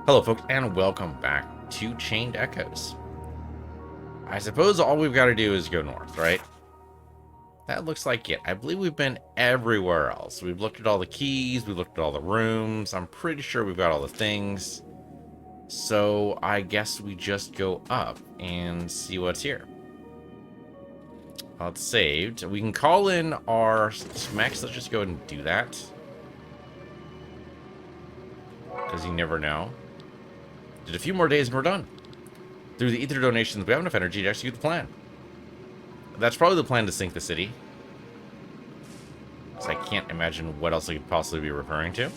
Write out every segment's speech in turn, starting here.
Hello, folks, and welcome back to Chained Echoes. I suppose all we've got to do is go north, right? That looks like it. I believe we've been everywhere else. We've looked at all the keys, we've looked at all the rooms. I'm pretty sure we've got all the things. So I guess we just go up and see what's here. Well, it's saved. We can call in our Max. Let's just go ahead and do that. Because you never know. Did a few more days and we're done. Through the ether donations, we have enough energy to execute the plan. That's probably the plan to sink the city. So I can't imagine what else it could possibly be referring to.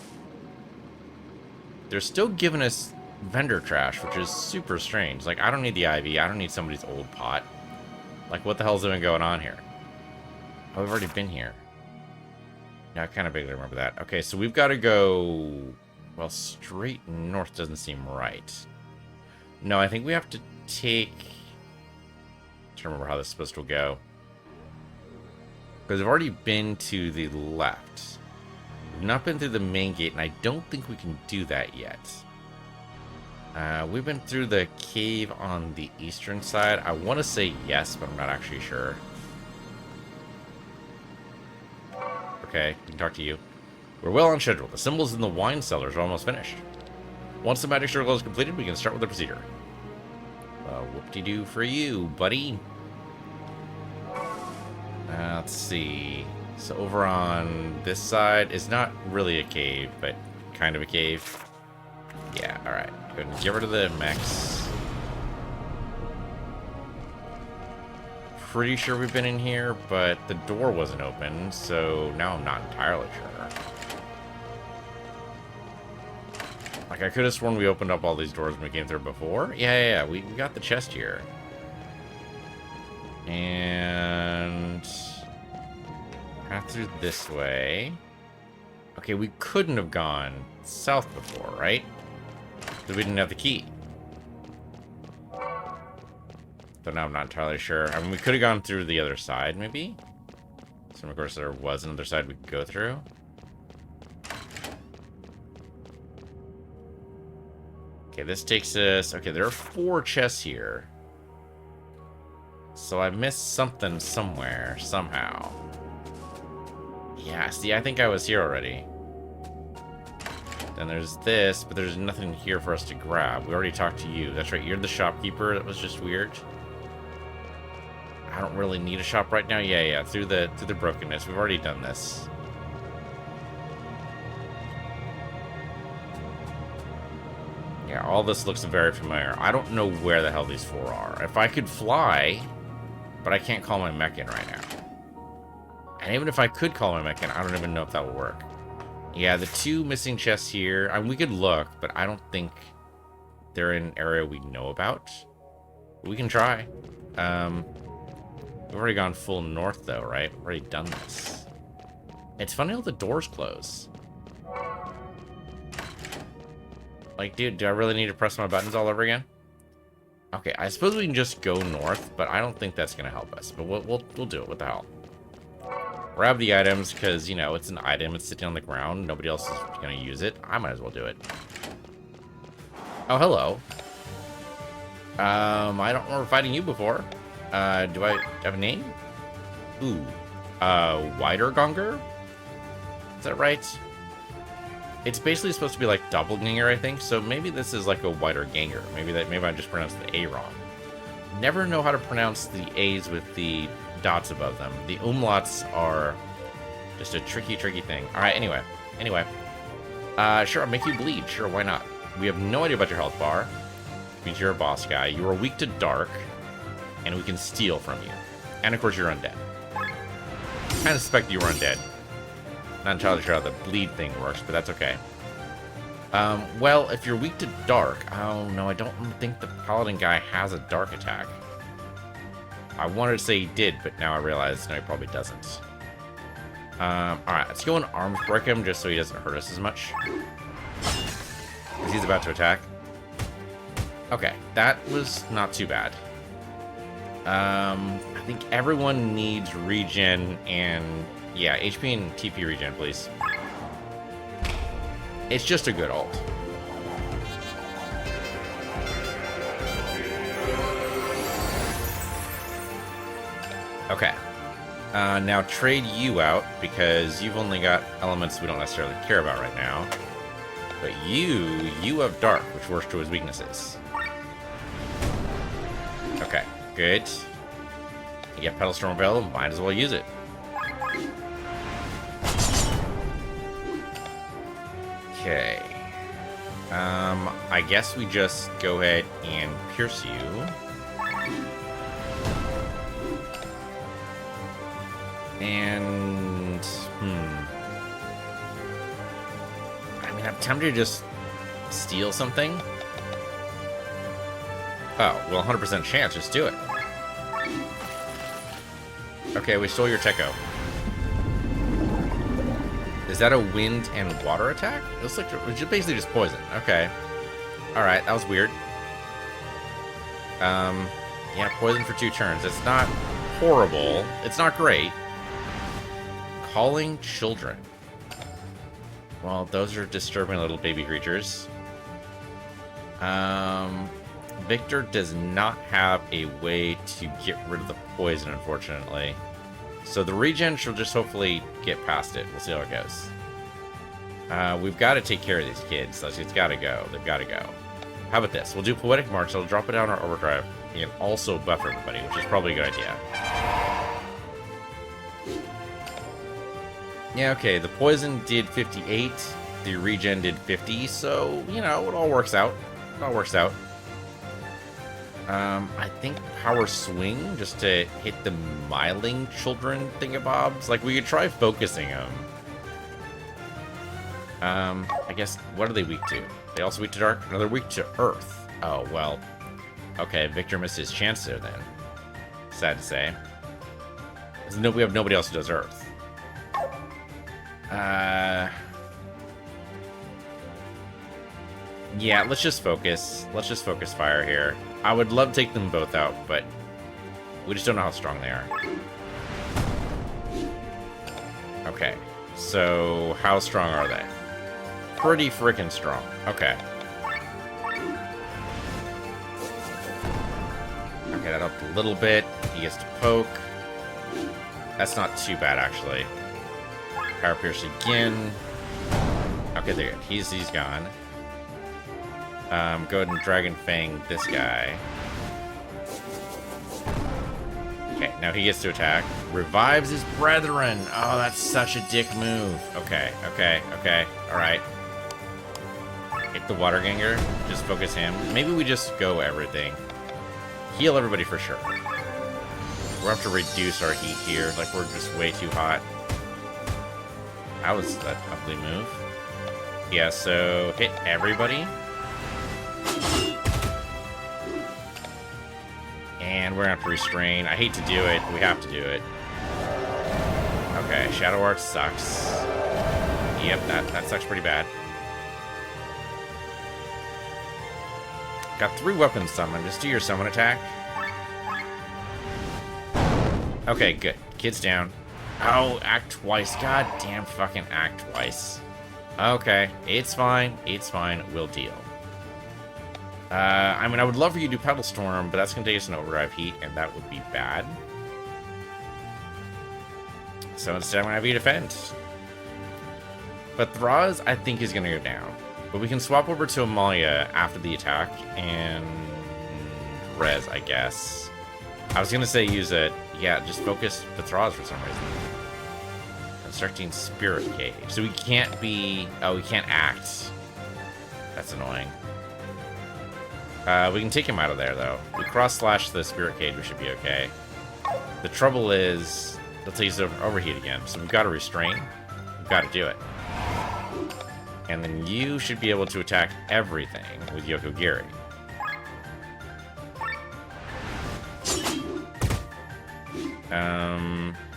They're still giving us vendor trash, which is super strange. Like, I don't need the IV. I don't need somebody's old pot. Like, what the hell's even going on here? Oh, we've already been here. Yeah, I kind of vaguely remember that. Okay, so we've got to go... Well, straight north doesn't seem right. No, I think we have to take... I'm trying to remember how this is supposed to go. Because we've already been to the left. We've not been through the main gate, and I don't think we can do that yet. We've been through the cave on the eastern side. I want to say yes, but I'm not actually sure. Okay, we can talk to you. We're well on schedule. The symbols in the wine cellars are almost finished. Once the magic circle is completed, we can start with the procedure. Whoop-de-doo for you, buddy. Let's see. So over on this side is not really a cave, but kind of a cave. Yeah, alright. Go ahead and get rid of the mechs. Pretty sure we've been in here, but the door wasn't open, so now I'm not entirely sure. Like, I could have sworn we opened up all these doors when we came through before. Yeah, we got the chest here. And... path through this way. Okay, we couldn't have gone south before, right? Because we didn't have the key. So now I'm not entirely sure. I mean, we could have gone through the other side, maybe? So, of course, there was another side we could go through. Okay, this takes us... Okay, there are 4 chests here. So I missed something somewhere, somehow. Yeah, see, I think I was here already. Then there's this, but there's nothing here for us to grab. We already talked to you. That's right, you're the shopkeeper. That was just weird. I don't really need a shop right now. Yeah, through the brokenness. We've already done this. Yeah, all this looks very familiar. I don't know where the hell these 4 are. If I could fly, but I can't call my mech in right now. And even if I could call my mech in, I don't even know if that will work. Yeah, the 2 missing chests here. I mean, we could look, but I don't think they're in an area we know about. We can try. We've already gone full north, though, right? We've already done this. It's funny how the doors close. Like, dude, do I really need to press my buttons all over again? Okay, I suppose we can just go north, but I don't think that's going to help us. But we'll do it. What the hell? Grab the items, because, you know, it's an item. It's sitting on the ground. Nobody else is going to use it. I might as well do it. Oh, hello. I don't remember fighting you before. Do I have a name? Ooh. Wider Gonger? Is that right? It's basically supposed to be like doppelganger, I think. So maybe this is like a wider ganger. Maybe I just pronounced the A wrong. Never know how to pronounce the A's with the dots above them. The umlauts are just a tricky thing. All right, anyway. Sure, I'll make you bleed. Sure, why not? We have no idea about your health bar. Means you're a boss guy. You are weak to dark, and we can steal from you. And of course, you're undead. I kind of suspect you were undead. Not entirely sure how the bleed thing works, but that's okay. Well, if you're weak to dark... Oh, no, I don't think the paladin guy has a dark attack. I wanted to say he did, but now I realize, no, he probably doesn't. Alright, let's go and arms break him just so he doesn't hurt us as much. Because he's about to attack. Okay, that was not too bad. I think everyone needs regen and... Yeah, HP and TP regen, please. It's just a good ult. Okay. Now trade you out, because you've only got elements we don't necessarily care about right now. But you have Dark, which works to his weaknesses. Okay, good. You get Petal Storm available, might as well use it. Okay. I guess we just go ahead and pierce you. And, I mean, I'm tempted to just steal something. Oh, well, 100% chance, just do it. Okay, we stole your Techo. Is that a wind and water attack? It looks like it's basically just poison. Okay. Alright, that was weird. Yeah, poison for 2 turns. It's not horrible. It's not great. Calling children. Well, those are disturbing little baby creatures. Victor does not have a way to get rid of the poison, unfortunately. So the regen should just hopefully get past it. We'll see how it goes. We've got to take care of these kids. It's got to go. They've got to go. How about this? We'll do Poetic March. So we'll drop it down our overdrive and also buff everybody, which is probably a good idea. Yeah, okay. The poison did 58. The regen did 50. So, you know, it all works out. It all works out. I think Power Swing, just to hit the Myling children thingamabobs. Like, we could try focusing them. I guess, what are they weak to? They also weak to Dark? No, they're weak to Earth. Oh, well. Okay, Victor missed his chance there, then. Sad to say. No, we have nobody else who does Earth. Yeah, let's just focus. Let's just focus fire here. I would love to take them both out, but we just don't know how strong they are. Okay, so how strong are they? Pretty freaking strong. Okay. Okay, that helped a little bit. He gets to poke. That's not too bad, actually. Power Pierce again. Okay, there. He's gone. Go ahead and Dragon Fang this guy. Okay, now he gets to attack. Revives his brethren. Oh, that's such a dick move. Okay, okay, okay. Alright. Hit the Water Ganger. Just focus him. Maybe we just go everything. Heal everybody for sure. We'll have to reduce our heat here. Like, we're just way too hot. That was a lovely move. Yeah, so hit everybody. And we're gonna have to restrain. I hate to do it, but we have to do it. Okay, Shadow Art sucks. Yep, that sucks pretty bad. Got 3 weapons summoned. Just do your summon attack. Okay, good. Kid's down. Oh, act twice. God damn fucking act twice. Okay, it's fine. It's fine. We'll deal. I mean, I would love for you to do Petal Storm, but that's going to take us an overdrive heat, and that would be bad. So instead, I'm going to have you defend. But Thraz, I think, is going to go down. But we can swap over to Amalia after the attack, and Rez, I guess. I was going to say use it. Yeah, just focus the Thraz for some reason. Constructing Spirit Cage. So we can't be... Oh, we can't act. That's annoying. We can take him out of there, though. We cross-slash the Spirit Cage, we should be okay. The trouble is, let's say he's overheat again. So we've got to restrain. We've got to do it. And then you should be able to attack everything with Yokogiri.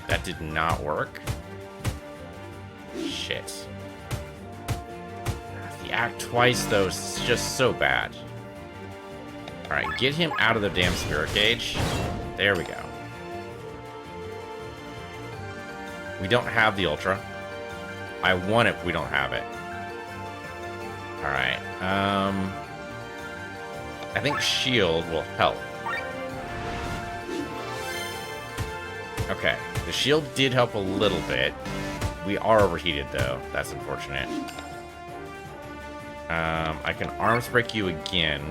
That did not work. Shit. The act twice, though, is just so bad. Alright, get him out of the damn Spirit Cage. There we go. We don't have the Ultra. I want it, but we don't have it. Alright, I think Shield will help. Okay, the shield did help a little bit. We are overheated, though. That's unfortunate. I can arms break you again.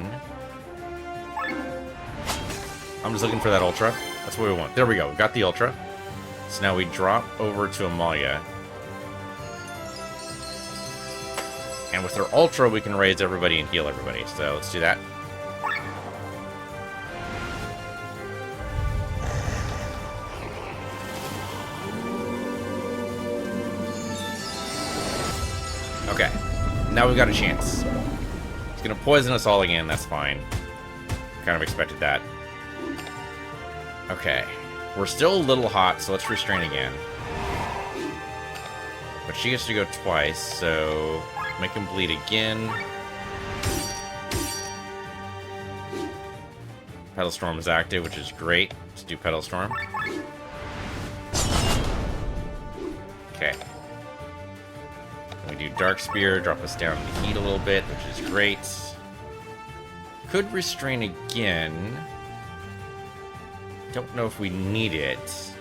I'm just looking for that ultra. That's what we want. There we go. We got the ultra. So now we drop over to Amalia. And with her ultra, we can raise everybody and heal everybody. So let's do that. Okay. Now we've got a chance. It's going to poison us all again. That's fine. Kind of expected that. Okay. We're still a little hot, so let's restrain again. But she gets to go twice, so make him bleed again. Petal Storm is active, which is great. Let's do Petal Storm. Okay. We do Dark Spear, drop us down the heat a little bit, which is great. Could restrain again. Don't know if we need it.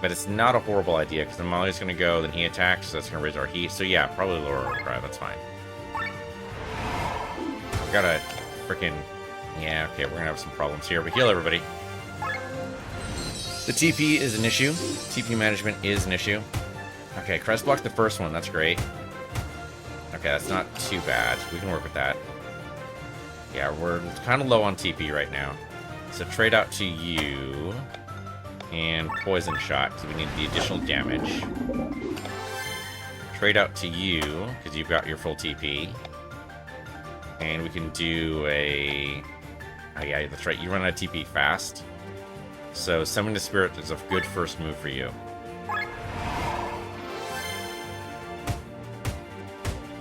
But it's not a horrible idea, because Amalia's going to go, then he attacks, so that's going to raise our heat. So yeah, probably lower overdrive, that's fine. We gotta freaking... Yeah, okay, we're going to have some problems here, but heal everybody. The TP is an issue. TP management is an issue. Okay, Crest blocked the first one, that's great. Okay, that's not too bad. We can work with that. Yeah, we're kind of low on TP right now. So trade out to you. And Poison Shot, because we need the additional damage. Trade out to you, because you've got your full TP. And we can do a... Oh yeah, that's right, you run out of TP fast. So Summon the Spirit is a good first move for you.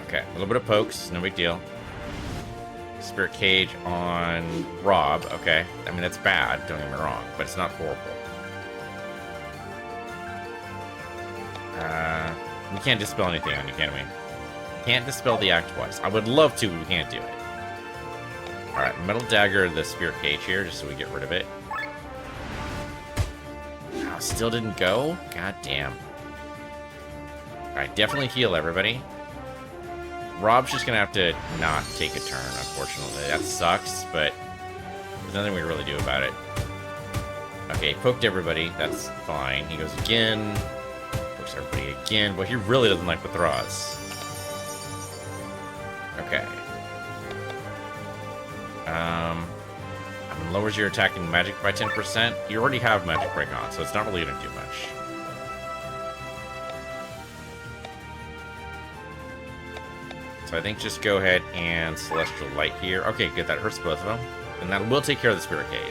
Okay, a little bit of pokes, no big deal. Spirit Cage on Rob, okay. I mean, that's bad, don't get me wrong, but it's not horrible. We can't dispel anything on you, can we? Can't dispel the act twice. I would love to, but we can't do it. Alright, Metal Dagger the Spirit Cage here, just so we get rid of it. Oh, still didn't go? God damn. Alright, definitely heal everybody. Rob's just gonna have to not take a turn, unfortunately. That sucks, but there's nothing we can really do about it. Okay, poked everybody. That's fine. He goes again. Pokes everybody again. But he really doesn't like withdraws. Okay. I mean, lowers your attack and magic by 10%. You already have magic break on, so it's not really gonna do much. So I think just go ahead and Celestial Light here. Okay, good. That hurts both of them. And that will take care of the Spirit Cage.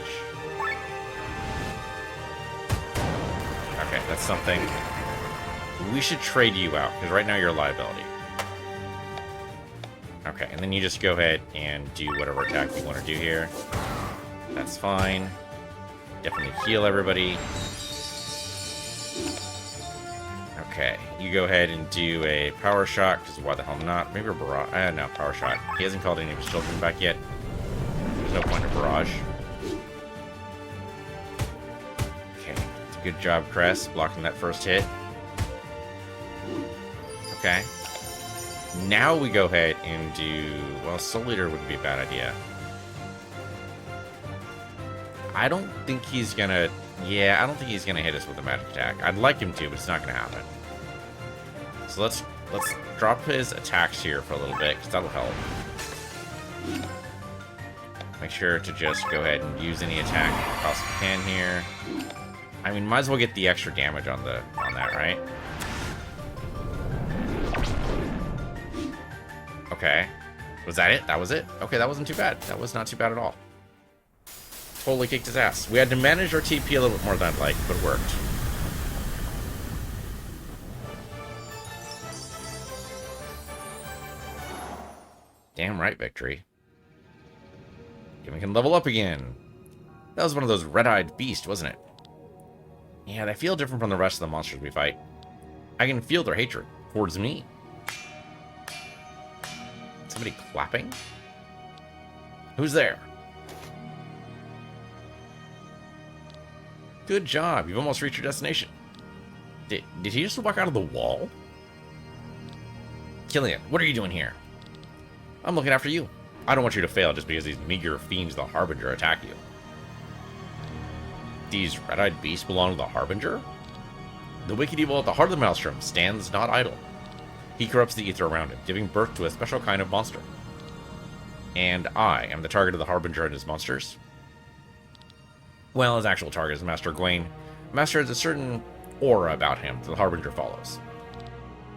Okay, that's something. We should trade you out, because right now you're a liability. Okay, and then you just go ahead and do whatever attack you want to do here. That's fine. Definitely heal everybody. Okay, you go ahead and do a Power Shot, because why the hell not? Maybe a Barrage. No, Power Shot. He hasn't called any of his children back yet. There's no point in Barrage. Okay, it's a good job, Crest, blocking that first hit. Okay. Now we go ahead and do... Well, Soul Eater wouldn't be a bad idea. I don't think he's gonna... Yeah, I don't think he's gonna hit us with a magic attack. I'd like him to, but it's not gonna happen. So let's drop his attacks here for a little bit, because that'll help. Make sure to just go ahead and use any attack you possibly can here. I mean, might as well get the extra damage on that, right? Okay. Was that it? That was it? Okay, that wasn't too bad. That was not too bad at all. Totally kicked his ass. We had to manage our TP a little bit more than I'd like, but it worked. Damn right, victory. And we can level up again. That was one of those red-eyed beasts, wasn't it? Yeah, they feel different from the rest of the monsters we fight. I can feel their hatred towards me. Somebody clapping? Who's there? Good job. You've almost reached your destination. Did he just walk out of the wall? Killian, what are you doing here? I'm looking after you. I don't want you to fail just because these meager fiends, the Harbinger, attack you. These red-eyed beasts belong to the Harbinger? The wicked evil at the heart of the Maelstrom stands not idle. He corrupts the ether around him, giving birth to a special kind of monster. And I am the target of the Harbinger and his monsters. Well, his actual target is Master Gwaine. Master has a certain aura about him that the Harbinger follows.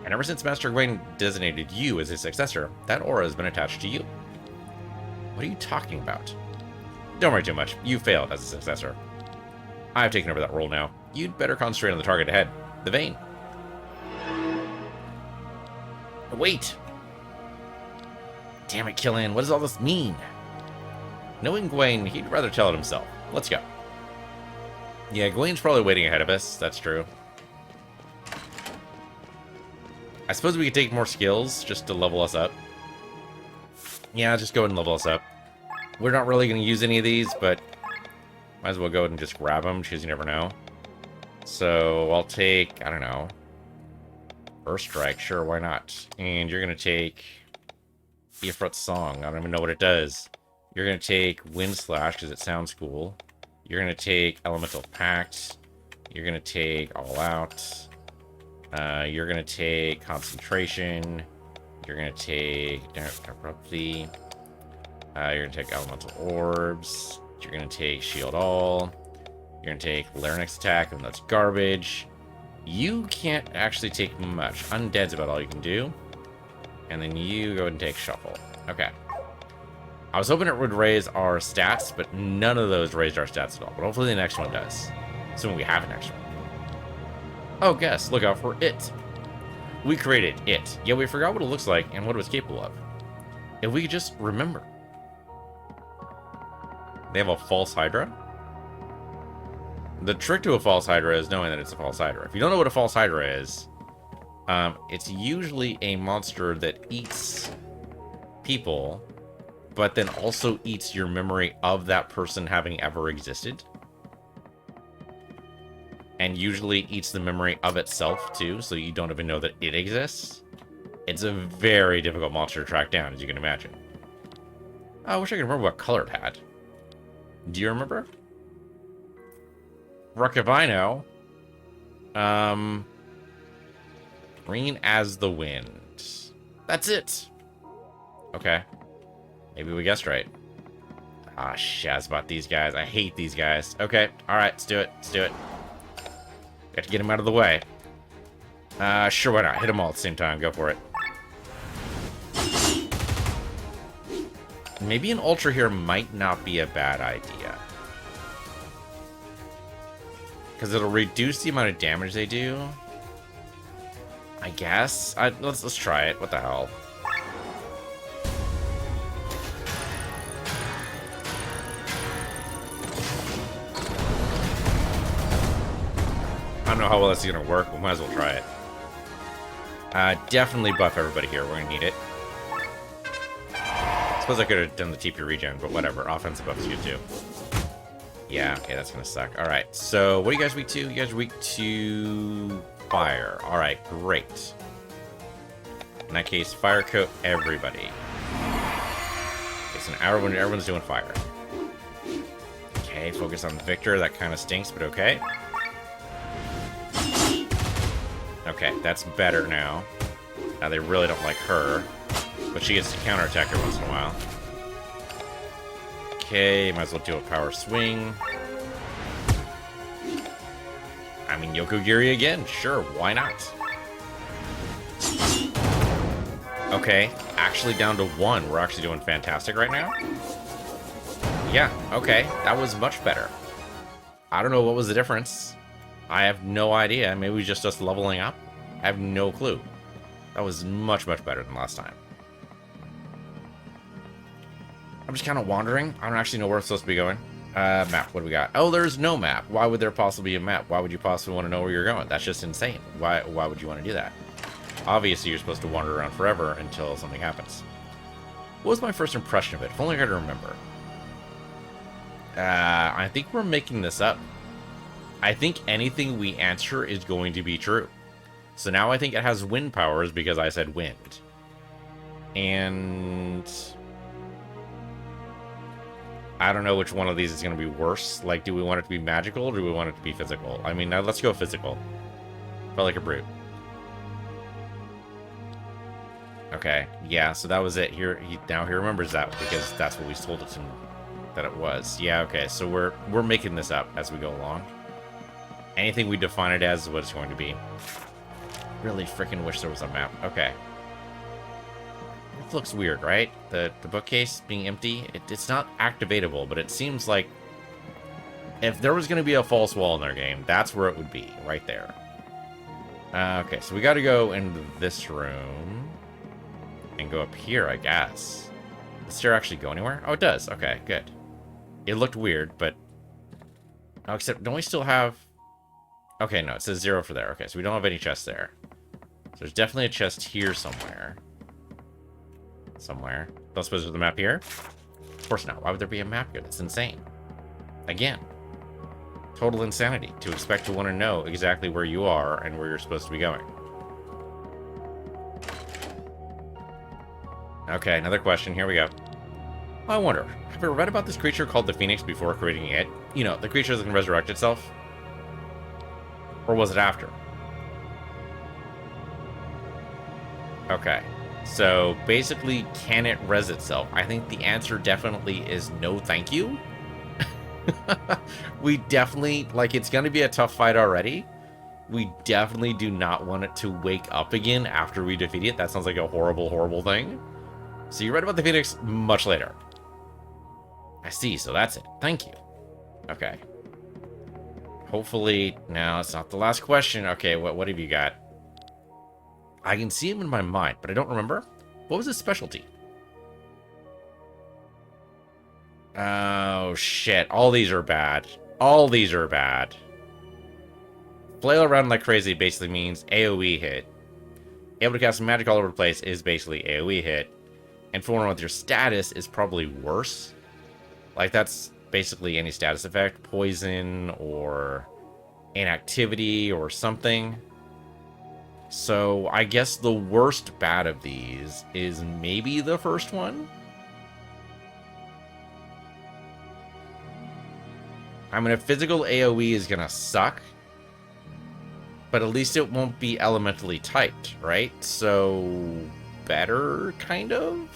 And ever since Master Gwaine designated you as his successor, that aura has been attached to you. What are you talking about? Don't worry too much. You failed as a successor. I've taken over that role now. You'd better concentrate on the target ahead, the vein. Wait! Damn it, Killian, what does all this mean? Knowing Gwaine, he'd rather tell it himself. Let's go. Yeah, Gwaine's probably waiting ahead of us, that's true. I suppose we could take more skills just to level us up. Yeah, just go ahead and level us up. We're not really going to use any of these, but might as well go ahead and just grab them, because you never know. So I'll take, I don't know, First Strike, sure, why not? And you're going to take Ifrit's Song, I don't even know what it does. You're going to take Wind Slash, because it sounds cool. You're going to take Elemental Pact. You're going to take All Out. You're going to take Concentration. You're going to take Abruptly. You're going to take Elemental Orbs. You're going to take Shield All. You're going to take Larynx Attack, and that's garbage. You can't actually take much. Undead's about all you can do. And then you go ahead and take Shuffle. Okay. I was hoping it would raise our stats, but none of those raised our stats at all. But hopefully the next one does. Assuming we have an next one. Oh, guess. Look out for it. We created it. Yet we forgot what it looks like and what it was capable of. If we could just remember. They have a false Hydra? The trick to a false Hydra is knowing that it's a false Hydra. If you don't know what a false Hydra is, it's usually a monster that eats people, but then also eats your memory of that person having ever existed. And usually eats the memory of itself, too, so you don't even know that it exists. It's a very difficult monster to track down, as you can imagine. I wish I could remember what color it had. Do you remember? Ruckavino. Green as the wind. That's it. Okay. Maybe we guessed right. Ah, shaz about these guys. I hate these guys. Okay. Alright, let's do it. Let's do it. Got to get him out of the way. Sure, why not? Hit them all at the same time. Go for it. Maybe an Ultra here might not be a bad idea. Because it'll reduce the amount of damage they do. I guess. Let's try it. What the hell? I don't know how well that's going to work. We might as well try it. Definitely buff everybody here. We're going to need it. Suppose I could have done the TP regen, but whatever. Offensive buff is good too. Yeah, okay, that's going to suck. Alright, so what are you guys weak to? You guys are weak to fire. Alright, great. In that case, fire coat everybody. Okay, so now everyone's doing fire. Okay, focus on Victor. That kind of stinks, but okay. Okay, that's better now. Now they really don't like her. But she gets to counterattack her once in a while. Okay, might as well do a power swing. I mean, Yokogiri again. Sure, why not? Okay, actually down to 1. We're actually doing fantastic right now. Yeah, okay, that was much better. I don't know what was the difference. I have no idea. Maybe it was just us leveling up. I have no clue. That was much, much better than last time. I'm just kind of wandering. I don't actually know where it's supposed to be going. Map, what do we got? Oh, there's no map. Why would there possibly be a map? Why would you possibly want to know where you're going? That's just insane. Why would you want to do that? Obviously, you're supposed to wander around forever until something happens. What was my first impression of it? If only I could remember. I think we're making this up. I think anything we answer is going to be true. So now I think it has wind powers because I said wind. And I don't know which one of these is going to be worse. Like, do we want it to be magical or do we want it to be physical? I mean, now let's go physical. Felt like a brute. Okay, yeah, so that was it. Now he remembers that because that's what we told it that it was. Yeah, okay, so we're making this up as we go along. Anything we define it as is what it's going to be. Really freaking wish there was a map. Okay. It looks weird, right? The bookcase being empty. It's not activatable, but it seems like if there was going to be a false wall in their game, that's where it would be, right there. Okay, so we got to go into this room and go up here, I guess. Does the stair actually go anywhere? Oh, it does. Okay, good. It looked weird, but... Oh, except, don't we still have... Okay, no, it says 0 for there. Okay, so we don't have any chests there. So there's definitely a chest here somewhere. Don't suppose there's a map here? Of course not. Why would there be a map here? That's insane. Again. Total insanity to expect to want to know exactly where you are and where you're supposed to be going. Okay, another question. Here we go. I wonder, have you ever read about this creature called the Phoenix before creating it? You know, the creature that can resurrect itself? Or was it after? Okay. So, basically, can it res itself? I think the answer definitely is no thank you. We definitely, like, it's going to be a tough fight already. We definitely do not want it to wake up again after we defeat it. That sounds like a horrible, horrible thing. So you read about the Phoenix much later. I see, so that's it. Thank you. Okay. Hopefully, no, it's not the last question. Okay, what have you got? I can see him in my mind, but I don't remember. What was his specialty? Oh, shit. All these are bad. All these are bad. Flail around like crazy basically means AoE hit. Able to cast magic all over the place is basically AoE hit. And for one with your status is probably worse. Like, that's basically any status effect. Poison or inactivity or something. So, I guess the worst bad of these is maybe the first one? I mean, a physical AoE is gonna suck. But at least it won't be elementally typed, right? So, better, kind of?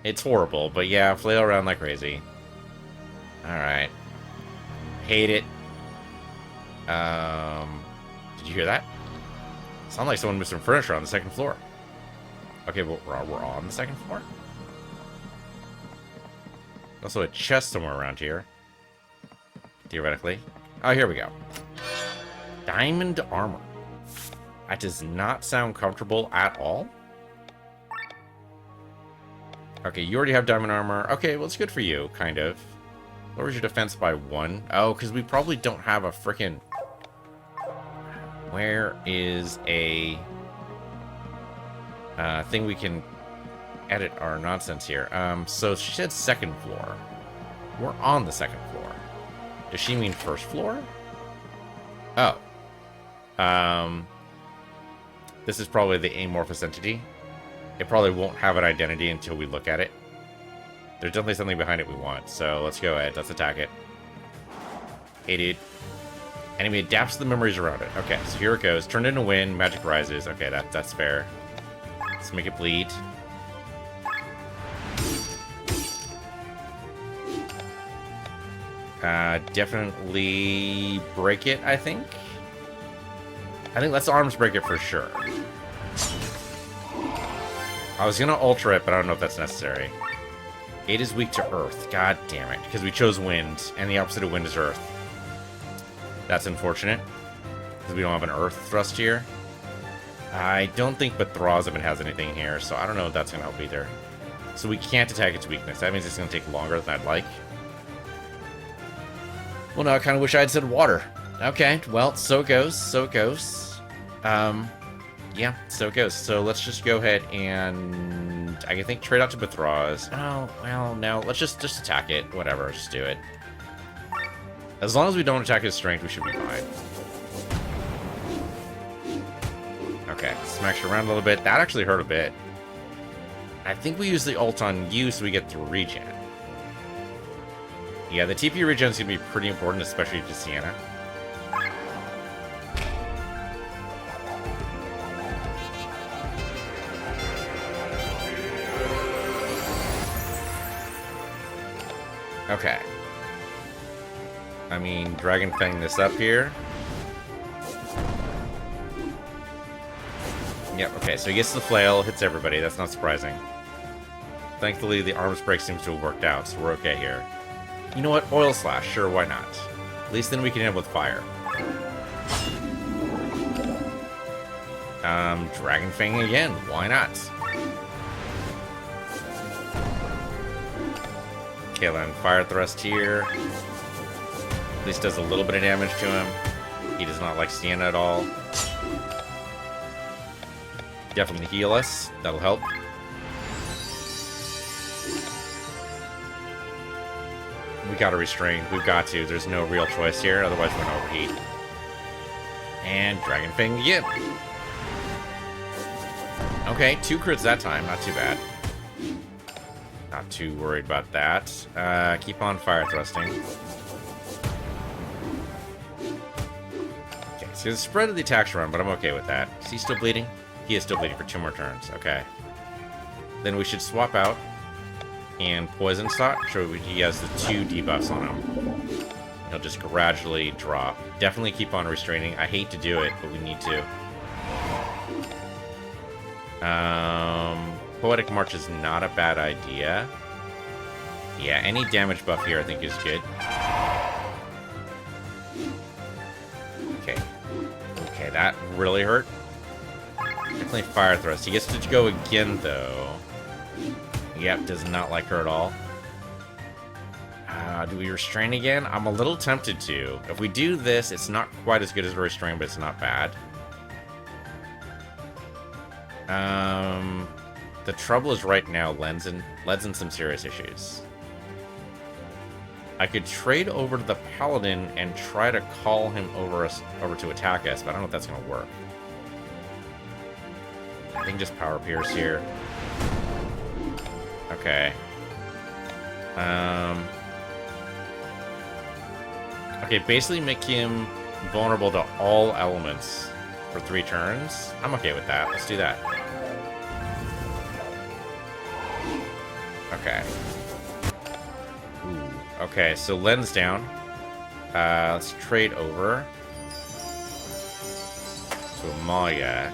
It's horrible, but yeah, flail around like crazy. Alright. Hate it. Did you hear that? Sound like someone moved some furniture on the second floor. Okay, but we're on the second floor? Also a chest somewhere around here. Theoretically. Oh, here we go. Diamond armor. That does not sound comfortable at all. Okay, you already have diamond armor. Okay, well, it's good for you, kind of. Lowers your defense by 1. Oh, because we probably don't have a frickin'... Where is a... thing we can edit our nonsense here? So she said second floor. We're on the second floor. Does she mean first floor? Oh. This is probably the amorphous entity. It probably won't have an identity until we look at it. There's definitely something behind it we want, so let's go ahead. Let's attack it. Hey, dude. Enemy adapts to the memories around it. Okay, so here it goes. Turned into wind, magic rises. Okay, that's fair. Let's make it bleed. Definitely break it, I think. I think let's arms break it for sure. I was gonna ultra it, but I don't know if that's necessary. It is weak to earth. God damn it. Because we chose wind, and the opposite of wind is earth. That's unfortunate. Because we don't have an earth thrust here. I don't think Bathrazim has anything here, so I don't know if that's gonna help either. So we can't attack its weakness. That means it's gonna take longer than I'd like. Well, no, I kind of wish I had said water. Okay, well, so it goes. So it goes. Yeah, so it goes. So let's just go ahead and... I think trade out to Bathraz. Oh, well, no. Let's just attack it. Whatever, just do it. As long as we don't attack his strength, we should be fine. Okay, smash around a little bit. That actually hurt a bit. I think we use the ult on you so we get the regen. Yeah, the TP regen is going to be pretty important, especially to Sienna. Okay. I mean, Dragon Fang this up here. Yep, okay, so he gets the flail, hits everybody. That's not surprising. Thankfully, the arms break seems to have worked out, so we're okay here. You know what? Oil Slash. Sure, why not? At least then we can hit him with fire. Dragon Fang again. Why not? Okay, then Fire Thrust here. At least does a little bit of damage to him. He does not like Sienna at all. Definitely heal us. That'll help. We gotta restrain. We've got to. There's no real choice here. Otherwise, we're gonna overheat. And Dragon Fang again. Okay, 2 crits that time. Not too bad. Not too worried about that. Keep on fire thrusting. Okay, so the spread of the attacks around, but I'm okay with that. Is he still bleeding? He is still bleeding for 2 more turns. Okay. Then we should swap out and Poison Shot. So he has the 2 debuffs on him. He'll just gradually drop. Definitely keep on restraining. I hate to do it, but we need to. Poetic March is not a bad idea. Yeah, any damage buff here I think is good. Okay. Okay, that really hurt. Definitely Fire Thrust. He gets to go again, though. Yep, does not like her at all. Do we restrain again? I'm a little tempted to. If we do this, it's not quite as good as a restrain, but it's not bad. The trouble is right now, Len's in some serious issues. I could trade over to the Paladin and try to call him over to attack us, but I don't know if that's going to work. I think just Power Pierce here. Okay. Okay, basically make him vulnerable to all elements for 3 turns. I'm okay with that. Let's do that. Okay. Ooh. Okay, so Len's down. Let's trade over to Amalia.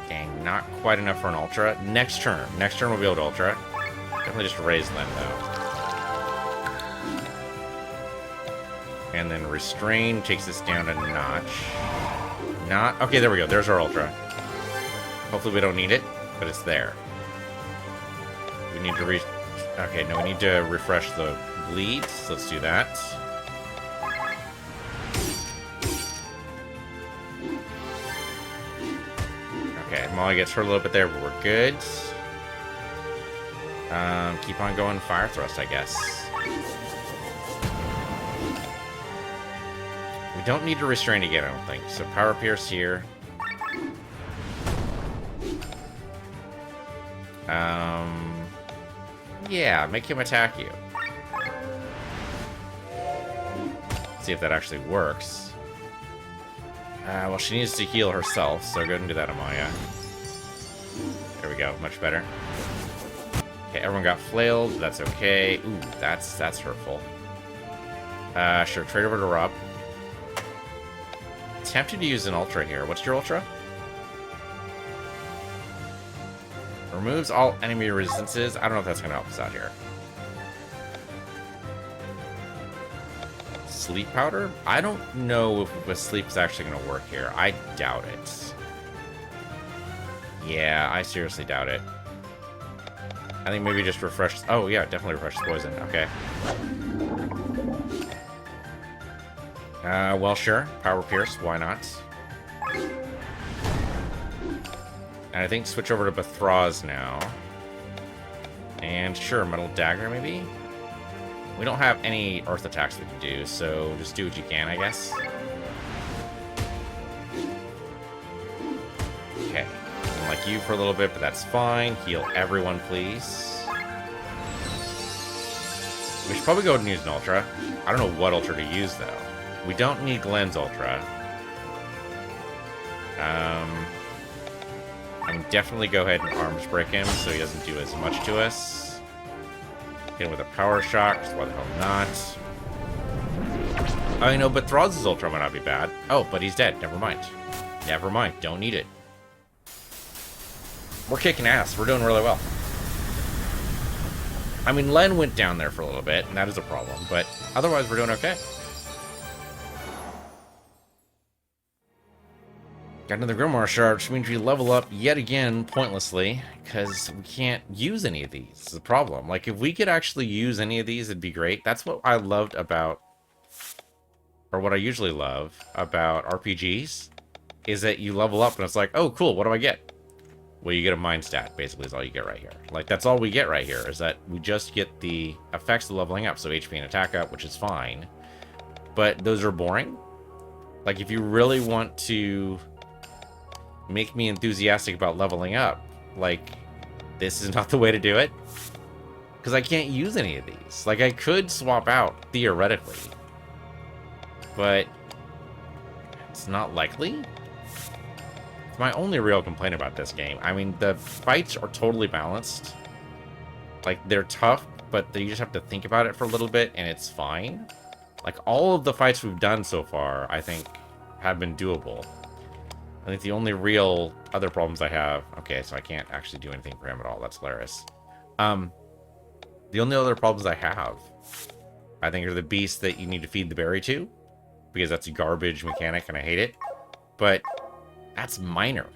Dang, not quite enough for an Ultra. Next turn. Next turn we'll be able to Ultra. Definitely just raise Len, though. And then Restrain takes us down a notch. Okay, there we go. There's our Ultra. Hopefully we don't need it, but it's there. We need to okay, no, we need to refresh the bleeds. So let's do that. Okay, Molly gets hurt a little bit there, but we're good. Keep on going Fire Thrust, I guess. We don't need to restrain again, I don't think. So Power Pierce here. Yeah, make him attack you. See if that actually works. Well, she needs to heal herself, so go ahead and do that, Amaya. There we go, much better. Okay, everyone got flailed. That's okay. Ooh, that's hurtful. Sure, trade over to Rob. Tempted to use an Ultra here. What's your Ultra? Removes all enemy resistances. I don't know if that's going to help us out here. Sleep Powder? I don't know if sleep is actually going to work here. I doubt it. Yeah, I seriously doubt it. I think maybe just refresh... Oh, yeah, definitely refresh poison. Okay. Well, sure. Power Pierce. Why not? And I think switch over to Bethraz now. And sure, Metal Dagger, maybe? We don't have any earth attacks we can do, so just do what you can, I guess. Okay. I'm like you for a little bit, but that's fine. Heal everyone, please. We should probably go ahead and use an Ultra. I don't know what Ultra to use, though. We don't need Glenn's Ultra. I can definitely go ahead and arms break him so he doesn't do as much to us. Hit him with a power shock, why the hell not? I know, but Thrall's Ultra might not be bad. Oh, but he's dead. Never mind. Never mind. Don't need it. We're kicking ass. We're doing really well. I mean, Len went down there for a little bit, and that is a problem, but otherwise we're doing okay. Got another Grimoire Shard, which means we level up yet again pointlessly, because we can't use any of these. It's the problem. Like, if we could actually use any of these, it'd be great. That's what I loved about, or what I usually love about RPGs, is that you level up and it's like, oh, cool, what do I get? Well, you get a mind stat, basically, is all you get right here. Like, that's all we get right here, is that we just get the effects of leveling up. So HP and attack up, which is fine. But those are boring. Like, if you really want to make me enthusiastic about leveling up, like, this is not the way to do it. Because I can't use any of these. Like, I could swap out, theoretically. But it's not likely. It's my only real complaint about this game. I mean, the fights are totally balanced. Like, they're tough, but you just have to think about it for a little bit, and it's fine. Like, all of the fights we've done so far, I think, have been doable. I think the only real other problems I have... Okay, so I can't actually do anything for him at all. That's hilarious. The only other problems I have, I think, are the beasts that you need to feed the berry to. Because that's a garbage mechanic, and I hate it. But that's minor.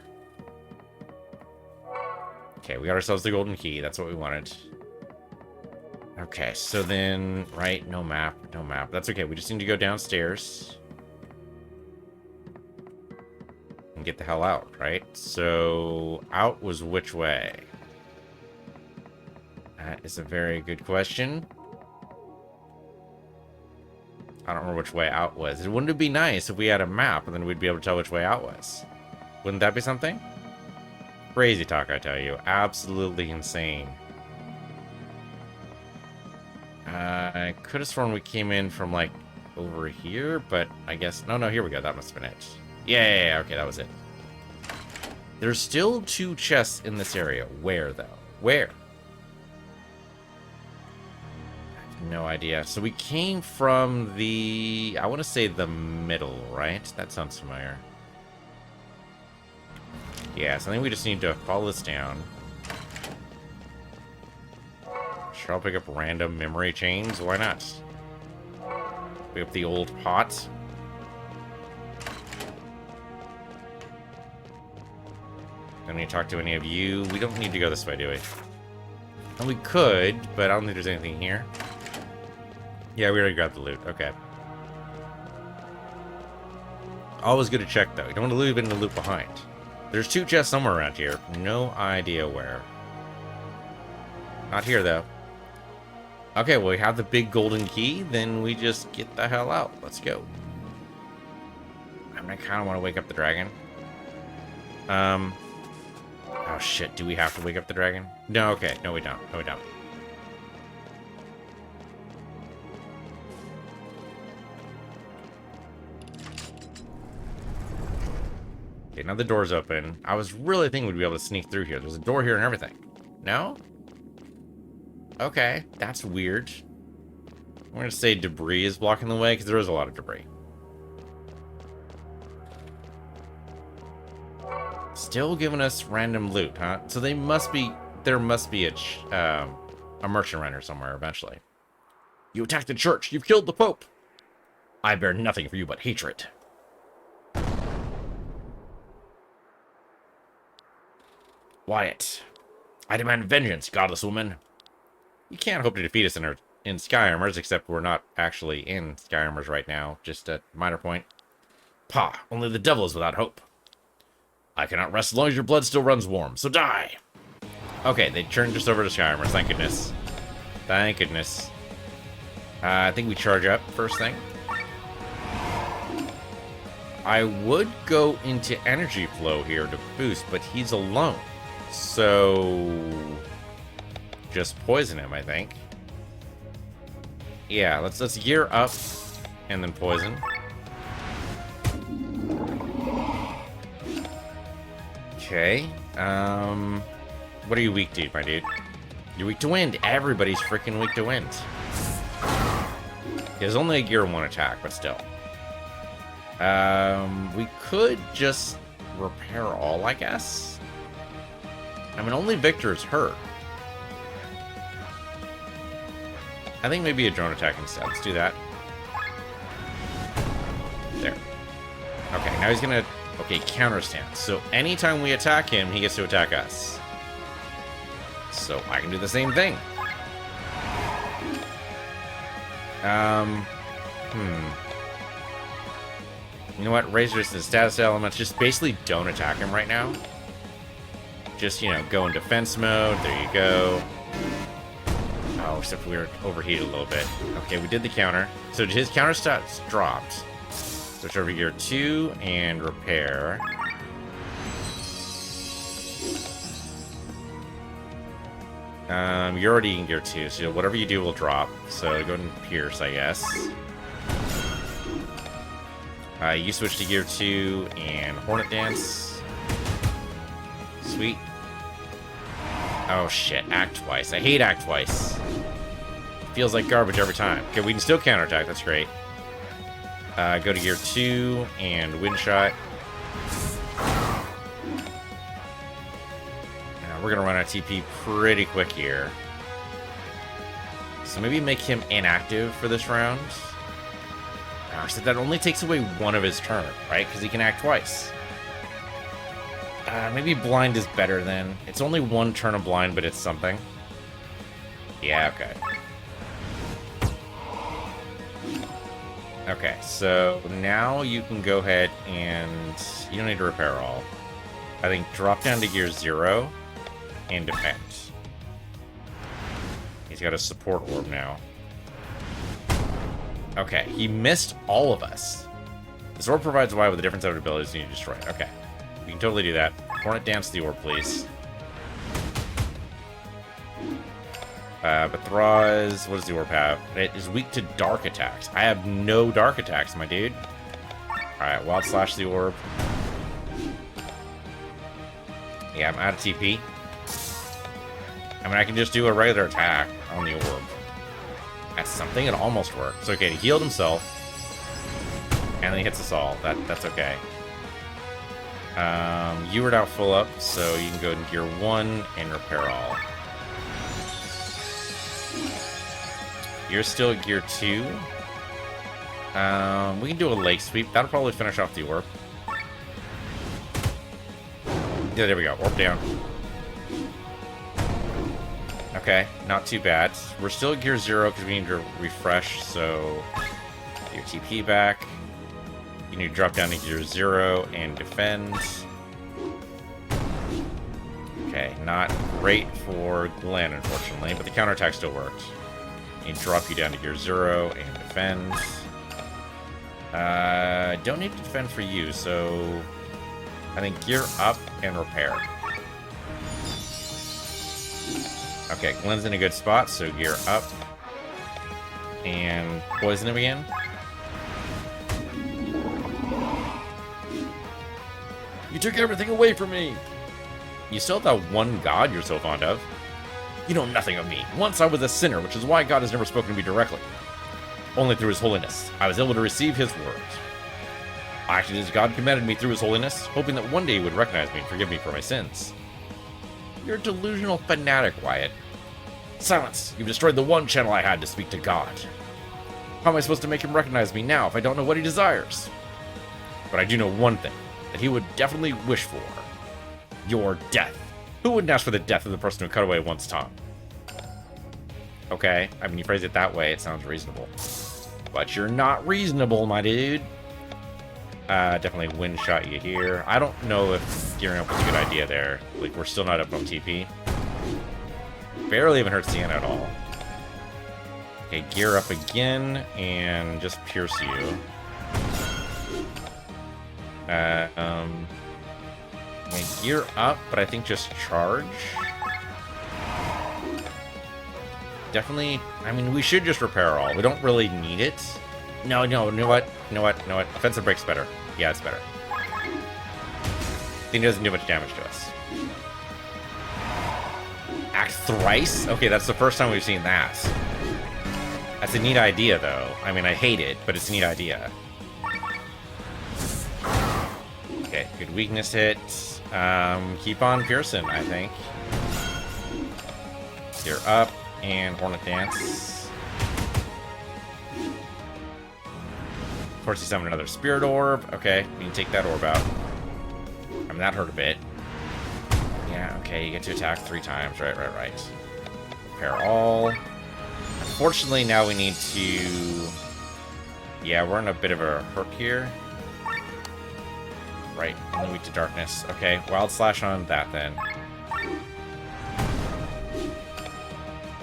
Okay, we got ourselves the golden key. That's what we wanted. Okay, so then... Right, no map. No map. That's okay. We just need to go downstairs. And get the hell out, right? So, out was which way? That is a very good question. I don't remember which way out was. Wouldn't it be nice if we had a map and then we'd be able to tell which way out was? Wouldn't that be something? Crazy talk, I tell you. Absolutely insane. I could have sworn we came in from, like, over here, but I guess... No, here we go. That must have been it. Yeah, okay, that was it. There's still 2 chests in this area. Where, though? Where? I have no idea. So we came from the... I want to say the middle, right? That sounds familiar. Yeah, so I think we just need to follow this down. Sure, I'll pick up random memory chains. Why not? Pick up the old pot. Don't need to talk to any of you. We don't need to go this way, do we? And we could, but I don't think there's anything here. Yeah, we already grabbed the loot. Okay. Always good to check, though. You don't want to leave any loot behind. There's 2 chests somewhere around here. No idea where. Not here, though. Okay, well, we have the big golden key. Then we just get the hell out. Let's go. I mean, I kind of want to wake up the dragon. Oh, shit. Do we have to wake up the dragon? No, okay. No, we don't. No, we don't. Okay, now the door's open. I was really thinking we'd be able to sneak through here. There's a door here and everything. No? Okay, that's weird. I'm going to say debris is blocking the way, because there is a lot of debris. Still giving us random loot, huh? So they must be... There must be a merchant runner somewhere eventually. You attacked the church! You've killed the Pope! I bear nothing for you but hatred. Wyatt, I demand vengeance, godless woman. You can't hope to defeat us in Skyarmors, except we're not actually in Skyarmors right now. Just a minor point. Pah, only the devil is without hope. I cannot rest as long as your blood still runs warm, so die! Okay, they turned us over to Skyarmors, thank goodness. Thank goodness. I think we charge up first thing. I would go into energy flow here to boost, but he's alone. So just poison him, I think. Yeah, let's gear up and then poison. Okay. What are you weak to, my dude? You're weak to wind. Everybody's freaking weak to wind. There's only a gear 1 attack, but still. We could just repair all, I guess. I mean, only Victor's hurt. I think maybe a drone attack instead. Let's do that. There. Okay, now he's gonna... Okay, counter stance. So anytime we attack him, he gets to attack us. So I can do the same thing. You know what? Raise resistance status elements. Just basically don't attack him right now. Just, you know, go in defense mode. There you go. Oh, except we were overheated a little bit. Okay, we did the counter. So his counter stats dropped. Switch over to gear 2 and repair. You're already in gear 2, so whatever you do will drop. So go ahead and pierce, I guess. You switch to gear 2 and Hornet Dance. Sweet. Oh shit, act twice. I hate act twice. Feels like garbage every time. Okay, we can still counterattack, that's great. Go to gear 2 and wind shot. We're gonna run out of TP pretty quick here. So maybe make him inactive for this round. Gosh, that only takes away one of his turn, right? Because he can act twice. Maybe blind is better then. It's only one turn of blind, but it's something. Yeah, okay. Okay, so now you can go ahead and... You don't need to repair all. I think drop down to gear 0 and defend. He's got a support orb now. Okay, he missed all of us. This orb provides Y with a different set of abilities you need to destroy it. Okay, we can totally do that. Hornet Dance the orb, please. But Thraz, what does the orb have? It is weak to dark attacks. I have no dark attacks, my dude. Alright, Wild Slash the orb. Yeah, I'm out of TP. I mean, I can just do a regular attack on the orb. That's something. It almost worked. So, okay, he healed himself. And then he hits us all. That's okay. You were now full up, so you can go to gear 1 and repair all. You're still at gear 2. We can do a lake sweep. That'll probably finish off the orb. Yeah, there we go. Orb down. Okay, not too bad. We're still at gear 0 because we need to refresh, so your TP back. You need to drop down to gear 0 and defend. Okay, not great for Glenn, unfortunately, but the counterattack still worked. And drop you down to gear 0 and defend. Don't need to defend for you, so I think gear up and repair. Okay, Glenn's in a good spot, so gear up. And poison him again. You took everything away from me! You still have that one god you're so fond of. You know nothing of me. Once I was a sinner, which is why God has never spoken to me directly. Only through his holiness, I was able to receive his word. I acted as God commanded me through his holiness, hoping that one day he would recognize me and forgive me for my sins. You're a delusional fanatic, Wyatt. Silence! You've destroyed the one channel I had to speak to God. How am I supposed to make him recognize me now if I don't know what he desires? But I do know one thing, that he would definitely wish for. Your death. Who wouldn't ask for the death of the person who cut away one's tongue? Okay, I mean, you phrase it that way, it sounds reasonable. But you're not reasonable, my dude. Definitely wind shot you here. I don't know if gearing up was a good idea there. Like, we're still not up on TP. Barely even hurts Sienna at all. Okay, gear up again, and just pierce you. Okay, gear up, but I think just charge. Definitely, I mean, we should just repair all. We don't really need it. No, you know what? Offensive break's better. Yeah, it's better. I think it doesn't do much damage to us. Act thrice? Okay, that's the first time we've seen that. That's a neat idea, though. I mean, I hate it, but it's a neat idea. Okay, good weakness hit. Keep on piercing, I think. Gear up, and Hornet Dance. Of course, he summoned another Spirit Orb. Okay, we can take that orb out. I mean, that hurt a bit. Yeah, okay, you get to attack 3 times. Right. Repair all. Unfortunately, now we need to... Yeah, we're in a bit of a hook here. Right, only weak to darkness. Okay, Wild Slash on that then.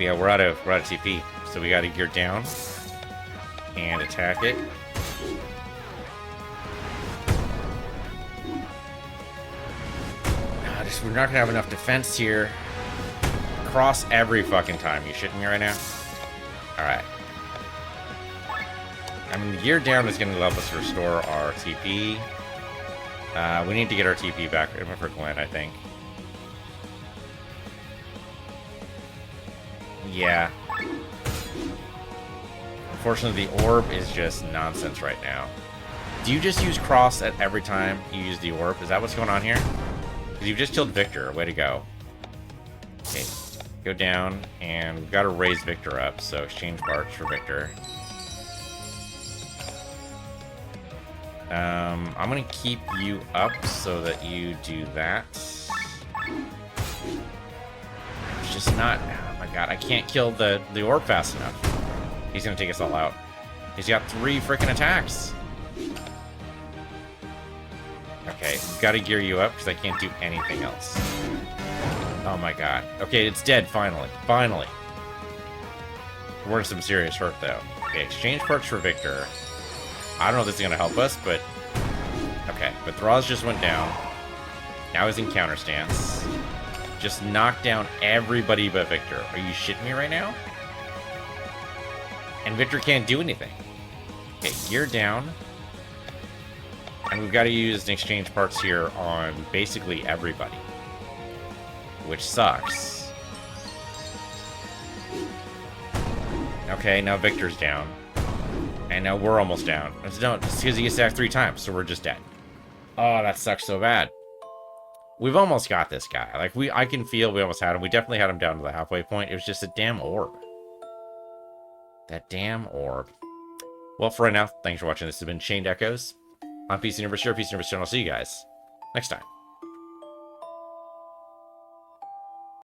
Yeah, we're out of TP, so we gotta gear down and attack it. We're not gonna have enough defense here. Cross every fucking time. You shitting me right now? Alright. I mean, the gear down is gonna help us restore our TP. We need to get our TP back for Glenn, I think. Yeah. Unfortunately, the orb is just nonsense right now. Do you just use cross at every time you use the orb? Is that what's going on here? Because you've just killed Victor. Way to go. Okay, go down, and we've got to raise Victor up, so exchange parts for Victor. I'm going to keep you up so that you do that. It's just not... Oh my god, I can't kill the orb fast enough. He's going to take us all out. He's got 3 freaking attacks. Okay, we've got to gear you up because I can't do anything else. Oh my god. Okay, it's dead, finally. Finally. We're in some serious hurt, though. Okay, exchange parts for Victor. I don't know if this is going to help us, but... Okay, but Thraz just went down. Now he's in counter stance. Just knocked down everybody but Victor. Are you shitting me right now? And Victor can't do anything. Okay, gear down. And we've got to use an exchange parts here on basically everybody. Which sucks. Okay, now Victor's down. And now we're almost down. No, it's because he gets attacked 3 times, so we're just dead. Oh, that sucks so bad. We've almost got this guy. Like, I can feel we almost had him. We definitely had him down to the halfway point. It was just a damn orb. That damn orb. Well, for right now, thanks for watching. This has been Chained Echoes. I'm PC Universe here, PC Universe Channel. I'll see you guys next time.